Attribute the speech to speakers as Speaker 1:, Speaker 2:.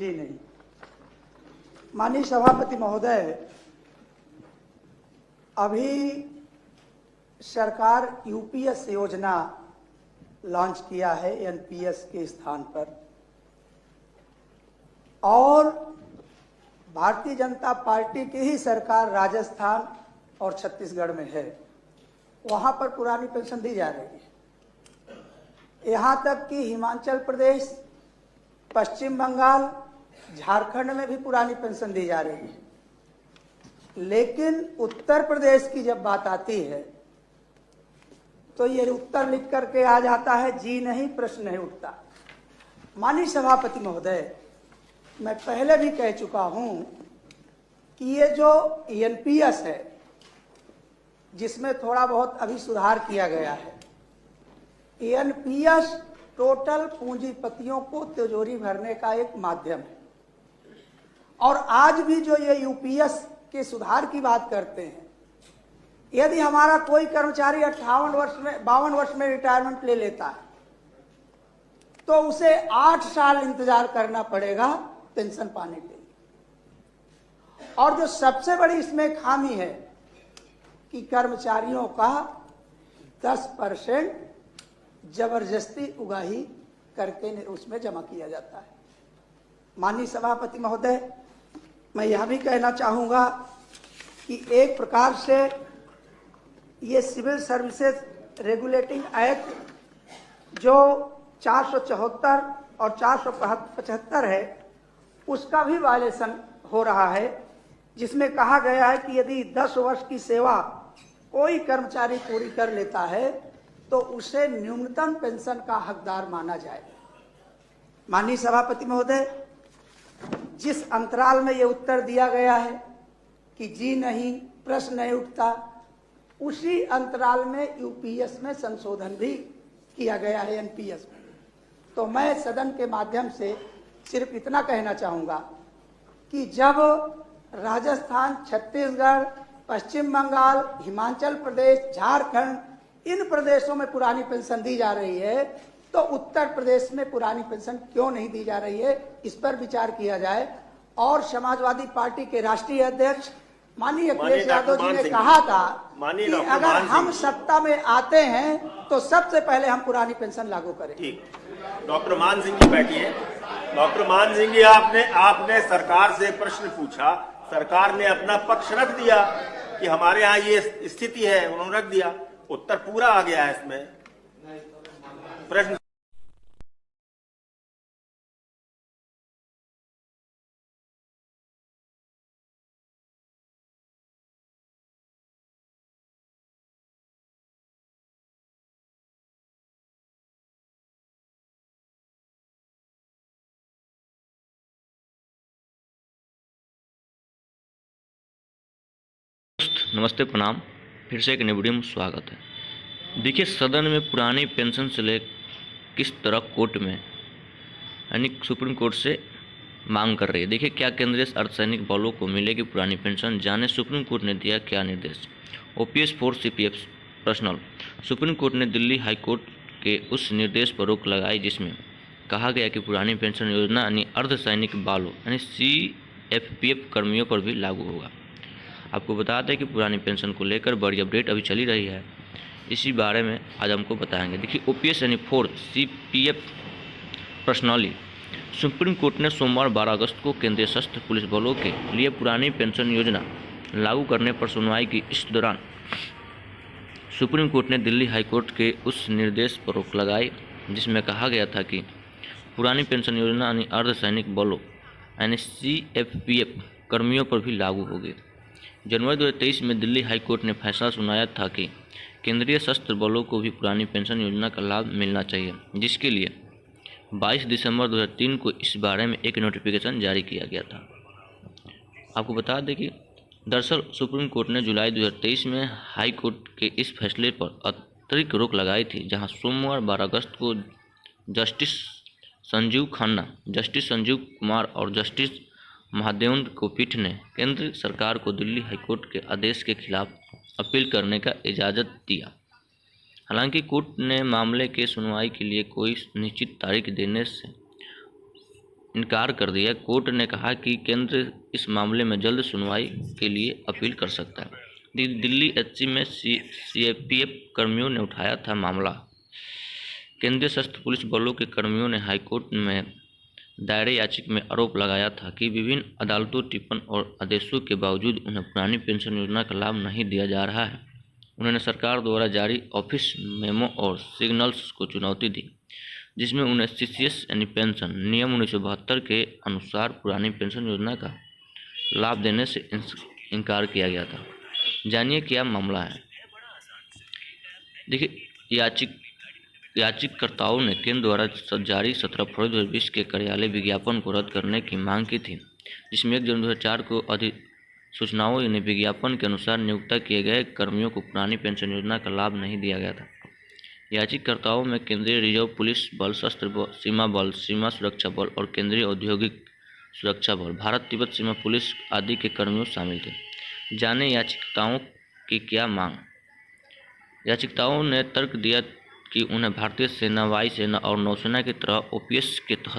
Speaker 1: जी नहीं। माननीय सभापति महोदय, अभी सरकार यूपीएस योजना लॉन्च किया है एनपीएस के स्थान पर, और भारतीय जनता पार्टी की ही सरकार राजस्थान और छत्तीसगढ़ में है, वहां पर पुरानी पेंशन दी जा रही है। यहां तक कि हिमाचल प्रदेश, पश्चिम बंगाल, झारखंड में भी पुरानी पेंशन दी जा रही है। लेकिन उत्तर प्रदेश की जब बात आती है तो ये उत्तर लिख करके आ जाता है जी नहीं, प्रश्न नहीं उठता। माननीय सभापति महोदय, मैं पहले भी कह चुका हूं कि ये जो एनपीएस है, जिसमें थोड़ा बहुत अभी सुधार किया गया है, एनपीएस टोटल पूंजीपतियों को तिजोरी भरने का एक माध्यम है। और आज भी जो ये यूपीएस के सुधार की बात करते हैं, यदि हमारा कोई कर्मचारी 52 वर्ष में रिटायरमेंट ले लेता है तो उसे 8 साल इंतजार करना पड़ेगा पेंशन पाने के लिए। और जो सबसे बड़ी इसमें खामी है कि कर्मचारियों का 10% जबरदस्ती उगाही करके उसमें जमा किया जाता है। माननीय सभापति महोदय, मैं यह भी कहना चाहूंगा कि एक प्रकार से ये सिविल सर्विसेज रेगुलेटिंग एक्ट जो 474 और 475 है, उसका भी वायलेशन हो रहा है, जिसमें कहा गया है कि यदि 10 वर्ष की सेवा कोई कर्मचारी पूरी कर लेता है तो उसे न्यूनतम पेंशन का हकदार माना जाए। माननीय सभापति महोदय, जिस अंतराल में ये उत्तर दिया गया है कि जी नहीं, प्रश्न नहीं उठता, उसी अंतराल में यूपीएस में संशोधन भी किया गया है एनपीएस में। तो मैं सदन के माध्यम से सिर्फ इतना कहना चाहूंगा कि जब राजस्थान, छत्तीसगढ़, पश्चिम बंगाल, हिमाचल प्रदेश, झारखंड, इन प्रदेशों में पुरानी पेंशन दी जा रही है तो उत्तर प्रदेश में पुरानी पेंशन क्यों नहीं दी जा रही है, इस पर विचार किया जाए। और समाजवादी पार्टी के राष्ट्रीय अध्यक्ष माननीय अखिलेश यादव जी ने कहा था कि अगर हम सत्ता में आते हैं तो सबसे पहले हम पुरानी पेंशन लागू करें।
Speaker 2: ठीक, डॉक्टर मान सिंह जी बैठिए। डॉक्टर मान सिंह जी, आपने सरकार से प्रश्न पूछा, सरकार ने अपना पक्ष रख दिया कि हमारे यहाँ ये स्थिति है, उन्होंने रख दिया, उत्तर पूरा आ गया है इसमें। प्रश्न
Speaker 3: नमस्ते, प्रणाम। फिर से एक नई वीडियो में स्वागत है। देखिए, सदन में पुरानी पेंशन से ले किस तरह कोर्ट में यानी सुप्रीम कोर्ट से मांग कर रही है। देखिए, क्या केंद्रीय अर्धसैनिक बलों को मिलेगी पुरानी पेंशन, जाने सुप्रीम कोर्ट ने दिया क्या निर्देश। OPS for CPF personal. Supreme court ने दिल्ली हाई कोर्ट के उस निर्देश पर रोक लगाई जिसमें कहा गया कि पुरानी पेंशन योजना यानी अर्धसैनिक बलों यानी सीएफपीएफ कर्मियों पर भी लागू होगा। आपको बता दें कि पुरानी पेंशन को लेकर बड़ी अपडेट अभी चली रही है, इसी बारे में आज हमको बताएंगे। देखिए, ओपीएस यानी four CPF personally. Supreme court ने सोमवार 12 अगस्त को केंद्रीय सशस्त्र पुलिस बलों के लिए पुरानी पेंशन योजना लागू करने पर सुनवाई की। इस दौरान सुप्रीम कोर्ट ने दिल्ली हाई कोर्ट के उस निर्देश पर रोक लगाई जिसमें कहा गया था कि पुरानी पेंशन योजना यानी अर्धसैनिक बलों यानी सीएफपीएफ कर्मियों पर भी लागू होगी। जनवरी 2023 में दिल्ली हाई कोर्ट ने फैसला सुनाया था कि केंद्रीय सशस्त्र बलों को भी पुरानी पेंशन योजना का लाभ मिलना चाहिए, जिसके लिए 22 दिसंबर 2003 को इस बारे में एक नोटिफिकेशन जारी किया गया था। आपको बता दें कि दरअसल सुप्रीम कोर्ट ने जुलाई 2023 में हाई कोर्ट के इस फैसले पर अतिरिक्त रोक लगाई थी, जहां सोमवार 12 अगस्त को जस्टिस संजीव खन्ना, जस्टिस संजीव कुमार और जस्टिस महादेवन को पीठ ने केंद्र सरकार को दिल्ली हाईकोर्ट के आदेश के खिलाफ अपील करने का इजाज़त दिया। हालांकि कोर्ट ने मामले के सुनवाई के लिए कोई निश्चित तारीख देने से इनकार कर दिया। कोर्ट ने कहा कि केंद्र इस मामले में जल्द सुनवाई के लिए अपील कर सकता है। दिल्ली एचसी में सीएपीएफ कर्मियों ने उठाया था मामला। केंद्रीय सशस्त्र पुलिस बलों के कर्मियों ने हाईकोर्ट में दायर याचिका में आरोप लगाया था कि विभिन्न अदालतों, टिप्पण और आदेशों के बावजूद उन्हें पुरानी पेंशन योजना का लाभ नहीं दिया जा रहा है। उन्होंने सरकार द्वारा जारी ऑफिस मेमो और सिग्नल्स को चुनौती दी, जिसमें उन्हें सीसीएस यानी पेंशन नियम 1972 के अनुसार पुरानी पेंशन योजना का लाभ देने से इनकार किया गया था। जानिए क्या मामला है। देखिए, याचिकाकर्ताओं ने केंद्र द्वारा जारी 17 फरवरी 2020 के कार्यालय विज्ञापन को रद्द करने की मांग की थी, जिसमें 1 जनवरी 2004 को अधिसूचनाओं यानी विज्ञापन के अनुसार नियुक्त किए गए कर्मियों को पुरानी पेंशन योजना का लाभ नहीं दिया गया था। याचिकाकर्ताओं में केंद्रीय रिजर्व पुलिस बल, सशस्त्र सीमा बल, सीमा सुरक्षा बल और केंद्रीय औद्योगिक सुरक्षा बल, भारत तिब्बत सीमा पुलिस आदि के कर्मियों शामिल थे। जाने याचिकाओं की क्या मांग। याचिकाओं ने तर्क दिया कि उन्हें भारतीय सेना, वायुसेना और नौसेना की तरह ओपीएस के तहत